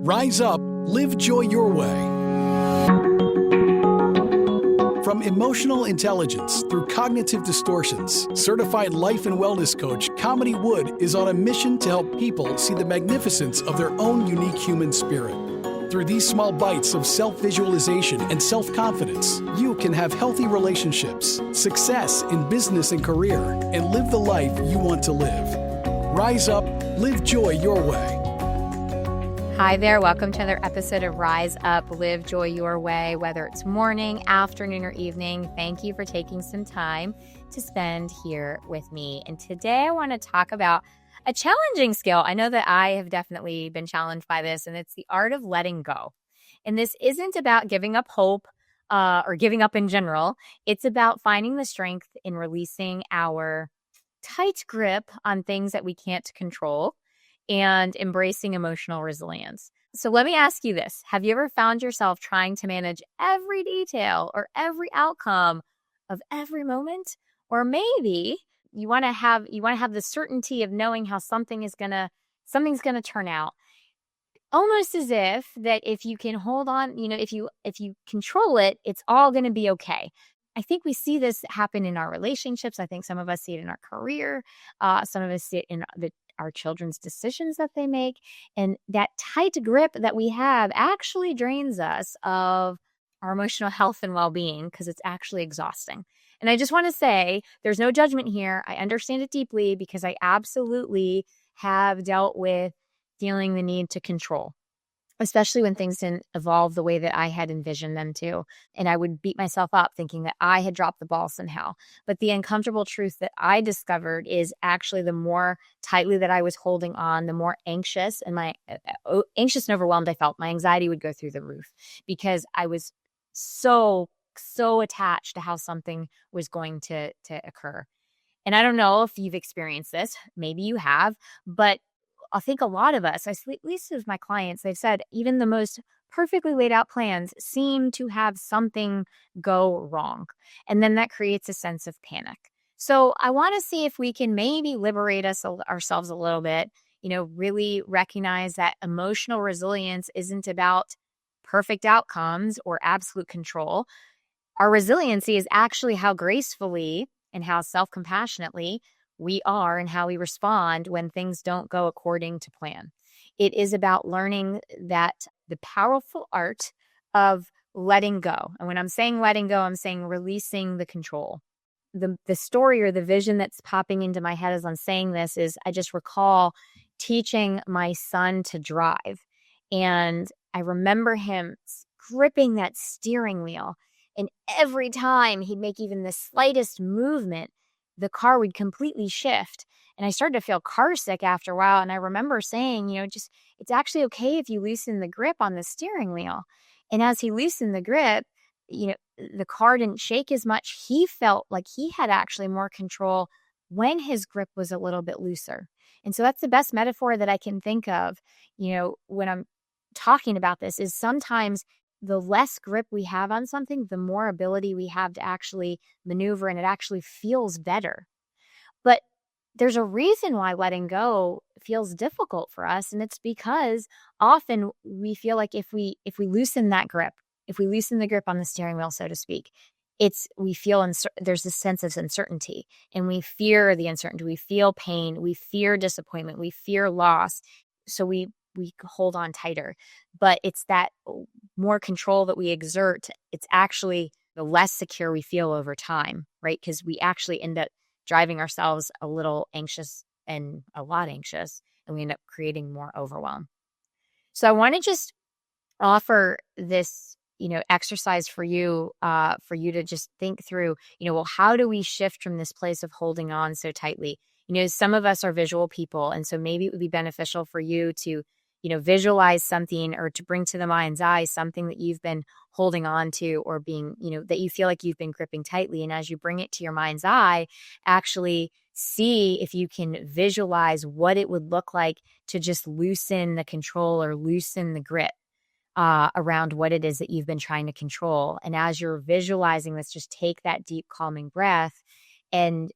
Rise up, live joy your way. From emotional intelligence through cognitive distortions, certified life and wellness coach Kamini Wood is on a mission to help people see the magnificence of their own unique human spirit. Through these small bites of self-visualization and self-confidence, you can have healthy relationships, success in business and career, and live the life you want to live. Rise up, live joy your way. Hi there. Welcome to another episode of Rise Up, Live Joy Your Way. Whether it's morning, afternoon, or evening, thank you for taking some time to spend here with me. And today I want to talk about a challenging skill. I know that I have definitely been challenged by this, and it's the art of letting go. And this isn't about giving up hope or giving up in general. It's about finding the strength in releasing our tight grip on things that we can't control and embracing emotional resilience. So let me ask you this. Have you ever found yourself trying to manage every detail or every outcome of every moment? Or maybe you want to have the certainty of knowing how something's going to turn out. Almost as if you can hold on, if you control it, it's all going to be okay. I think we see this happen in our relationships. I think some of us see it in our career. Some of us see it in our children's decisions that they make. And that tight grip that we have actually drains us of our emotional health and well-being because it's actually exhausting. And I just want to say there's no judgment here. I understand it deeply because I absolutely have dealt with feeling the need to control, especially when things didn't evolve the way that I had envisioned them to. And I would beat myself up thinking that I had dropped the ball somehow. But the uncomfortable truth that I discovered is actually the more tightly that I was holding on, the more anxious and anxious and overwhelmed I felt. My anxiety would go through the roof because I was so attached to how something was going to occur. And I don't know if you've experienced this. Maybe you have, but I think a lot of us, at least with my clients, they've said even the most perfectly laid out plans seem to have something go wrong. And then that creates a sense of panic. So I want to see if we can maybe liberate ourselves a little bit, really recognize that emotional resilience isn't about perfect outcomes or absolute control. Our resiliency is actually how gracefully and how self-compassionately we are and how we respond when things don't go according to plan. It is about learning that the powerful art of letting go. And when I'm saying letting go, I'm saying releasing the control. The story or the vision that's popping into my head as I'm saying this is I just recall teaching my son to drive. And I remember him gripping that steering wheel. And every time he'd make even the slightest movement, the car would completely shift. And I started to feel car sick after a while. And I remember saying, it's actually okay if you loosen the grip on the steering wheel. And as he loosened the grip, the car didn't shake as much. He felt like he had actually more control when his grip was a little bit looser. And so that's the best metaphor that I can think of, when I'm talking about this is sometimes the less grip we have on something, the more ability we have to actually maneuver, and it actually feels better. But there's a reason why letting go feels difficult for us, and it's because often we feel like if we loosen that grip, if we loosen the grip on the steering wheel, so to speak, there's this sense of uncertainty, and we fear the uncertainty. We feel pain, we fear disappointment, we fear loss. So we hold on tighter, but it's that more control that we exert. It's actually the less secure we feel over time, right? Because we actually end up driving ourselves a little anxious and a lot anxious, and we end up creating more overwhelm. So I want to just offer this, exercise for you to just think through, how do we shift from this place of holding on so tightly? Some of us are visual people, and so maybe it would be beneficial for you to visualize something or to bring to the mind's eye something that you've been holding on to or being, that you feel like you've been gripping tightly. And as you bring it to your mind's eye, actually see if you can visualize what it would look like to just loosen the control or loosen the grip around what it is that you've been trying to control. And as you're visualizing this, just take that deep calming breath and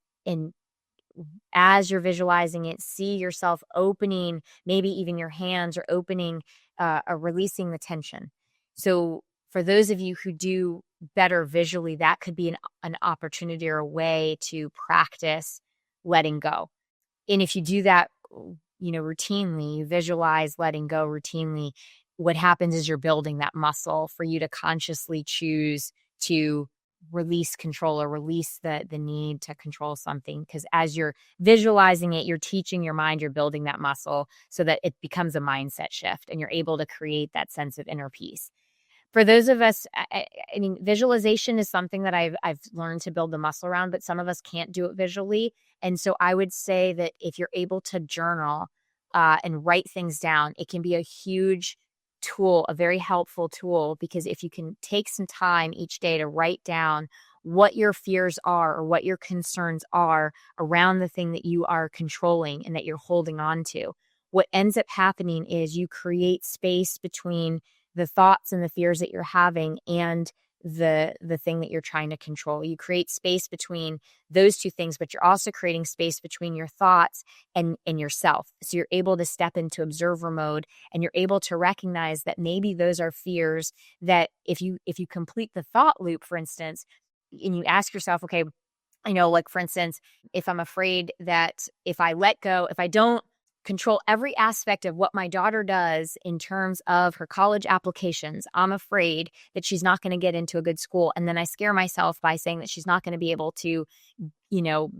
as you're visualizing it, see yourself opening, maybe even your hands, or opening or releasing the tension. So for those of you who do better visually, that could be an opportunity or a way to practice letting go. And if you do that, routinely, you visualize letting go routinely, what happens is you're building that muscle for you to consciously choose to release control or release the need to control something. Because as you're visualizing it, you're teaching your mind, you're building that muscle so that it becomes a mindset shift and you're able to create that sense of inner peace. For those of us, I mean, visualization is something that I've learned to build the muscle around, but some of us can't do it visually. And so I would say that if you're able to journal and write things down, it can be a huge tool, a very helpful tool, because if you can take some time each day to write down what your fears are or what your concerns are around the thing that you are controlling and that you're holding on to, what ends up happening is you create space between the thoughts and the fears that you're having and the thing that you're trying to control. You create space between those two things, but you're also creating space between your thoughts and yourself. So you're able to step into observer mode and you're able to recognize that maybe those are fears that if you complete the thought loop, for instance, and you ask yourself, okay, like for instance, if I'm afraid that if I let go, if I don't control every aspect of what my daughter does in terms of her college applications, I'm afraid that she's not going to get into a good school. And then I scare myself by saying that she's not going to be able to,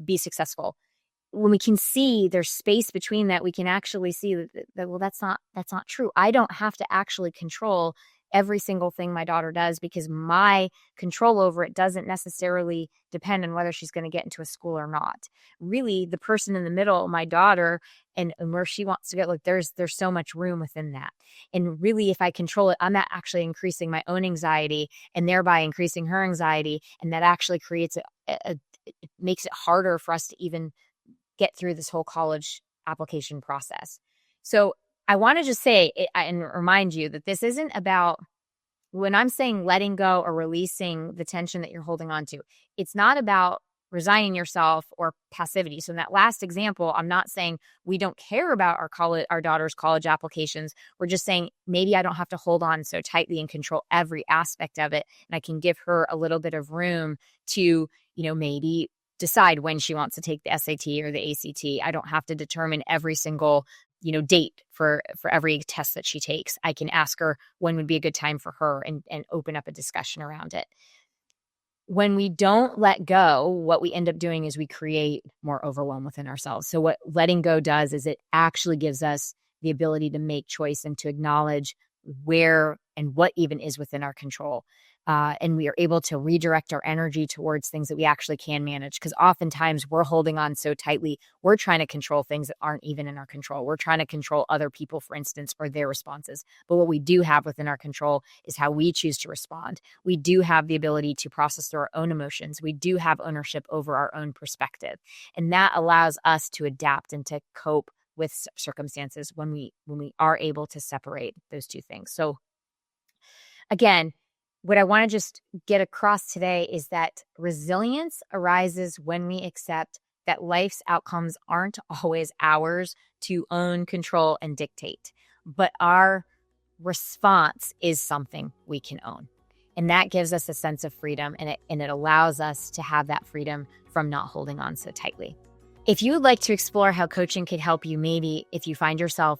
be successful. When we can see there's space between that, we can actually see that well, that's not true. I don't have to actually control every single thing my daughter does because my control over it doesn't necessarily depend on whether she's going to get into a school or not. Really, the person in the middle, my daughter, and where she wants to go, like there's so much room within that. And really, if I control it, I'm not actually increasing my own anxiety and thereby increasing her anxiety. And that actually creates it makes it harder for us to even get through this whole college application process. So I want to just say and remind you that this isn't about, when I'm saying letting go or releasing the tension that you're holding on to, it's not about resigning yourself or passivity. So in that last example, I'm not saying we don't care about our daughter's college applications. We're just saying maybe I don't have to hold on so tightly and control every aspect of it. And I can give her a little bit of room to, maybe decide when she wants to take the SAT or the ACT. I don't have to determine every single date for every test that she takes. I can ask her when would be a good time for her and open up a discussion around it. When we don't let go, what we end up doing is we create more overwhelm within ourselves. So what letting go does is it actually gives us the ability to make choice and to acknowledge where and what even is within our control. And we are able to redirect our energy towards things that we actually can manage. Because oftentimes we're holding on so tightly, we're trying to control things that aren't even in our control. We're trying to control other people, for instance, or their responses. But what we do have within our control is how we choose to respond. We do have the ability to process through our own emotions. We do have ownership over our own perspective. And that allows us to adapt and to cope with circumstances when we are able to separate those two things. So again, what I want to just get across today is that resilience arises when we accept that life's outcomes aren't always ours to own, control, and dictate, but our response is something we can own. And that gives us a sense of freedom, and it allows us to have that freedom from not holding on so tightly. If you would like to explore how coaching could help you, maybe if you find yourself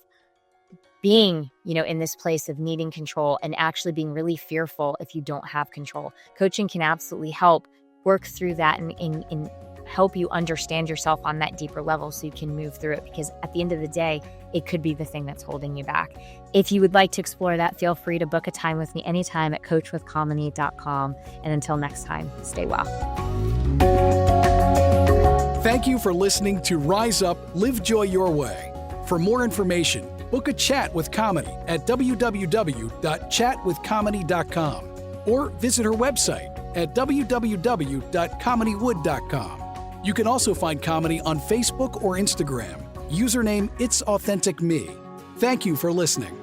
being, in this place of needing control and actually being really fearful if you don't have control, coaching can absolutely help work through that and help you understand yourself on that deeper level so you can move through it, because at the end of the day, it could be the thing that's holding you back. If you would like to explore that, feel free to book a time with me anytime at coachwithkamini.com. And until next time, stay well. Thank you for listening to Rise Up, Live Joy Your Way. For more information, book a chat with Kamini at www.chatwithkamini.com or visit her website at www.kaminiwood.com. You can also find Kamini on Facebook or Instagram. Username It's Authentic Me. Thank you for listening.